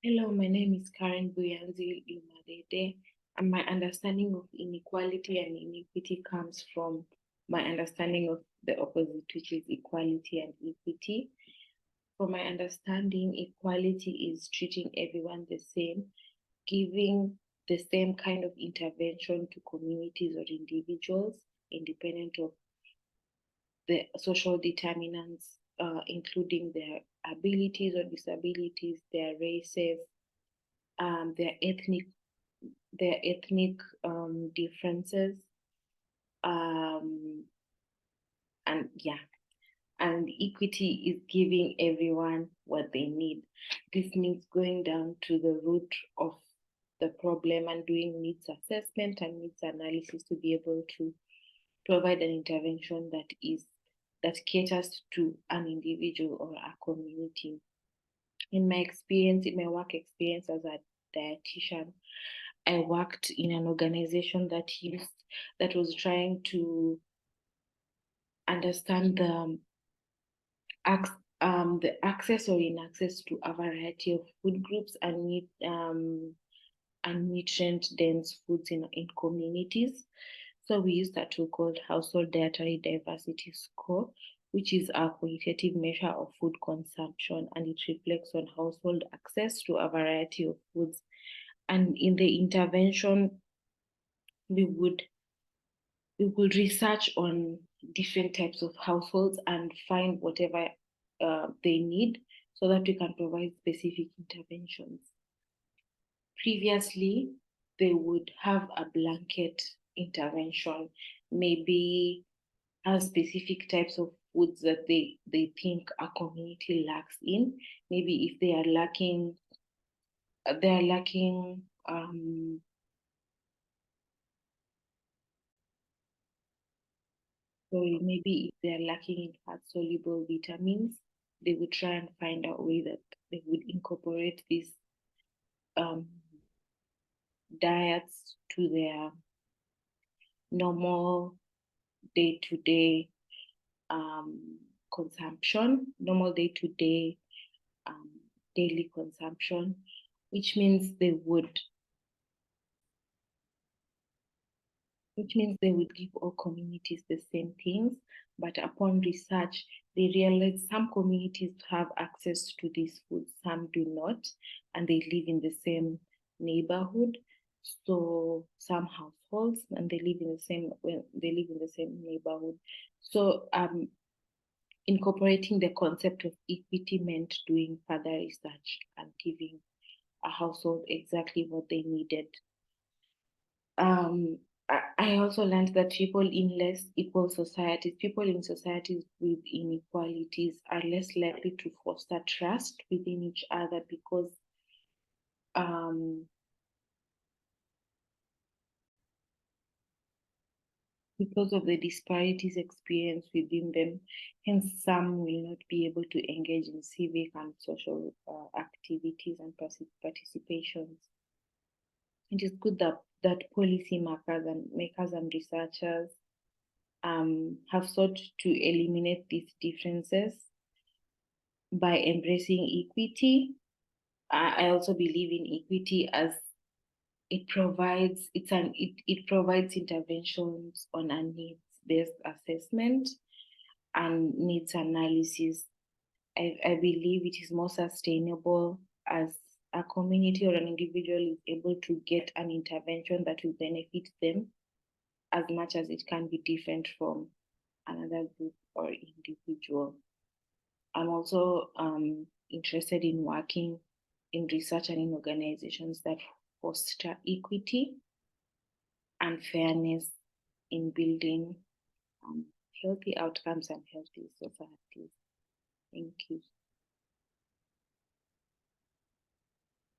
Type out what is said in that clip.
Hello, my name is Karen Buyanzi Imadede, and my understanding of inequality and inequity comes from my understanding of the opposite, which is equality and equity. From my understanding, equality is treating everyone the same, giving the same kind of intervention to communities or individuals, independent of the social determinants, including their abilities or disabilities, their races, their ethnic differences, um, and yeah, and equity is giving everyone what they need. This means going down to the root of the problem and doing needs assessment and needs analysis to be able to provide an intervention that caters to an individual or a community. In my experience, in my work experience as a dietitian, I worked in an organization that was trying to understand the access or inaccess to a variety of food groups and nutrient dense foods in communities. So we used a tool called Household Dietary Diversity Score, which is a qualitative measure of food consumption, and it reflects on household access to a variety of foods. And in the intervention, we would we would research on different types of households and find whatever they need so that we can provide specific interventions. Previously, they would have a blanket intervention, maybe have specific types of foods that they think a community lacks in. Maybe if they are lacking so maybe if they're lacking in fat-soluble vitamins, they would try and find a way that they would incorporate these um, diets to their normal day-to-day consumption, normal day-to-day um, daily consumption, which means they would give all communities the same things. But upon research, they realized some communities have access to these foods, some do not, and they live in the same neighborhood. So some households, and they live in the same neighborhood. So incorporating the concept of equity meant doing further research and giving a household exactly what they needed. um, I also learned that people in less equal societies, people in societies with inequalities, are less likely to foster trust within each other um, because of the disparities experienced within them. Hence, some will not be able to engage in civic and social activities and participations. It is good that policy makers and researchers have sought to eliminate these differences by embracing equity. I also believe in equity as it provides interventions on a needs-based assessment and needs analysis. I believe it is more sustainable as a community or an individual is able to get an intervention that will benefit them as much as it can be different from another group or individual. I'm also interested in working in research and in organizations that foster equity and fairness in building healthy outcomes and healthy societies. Thank you.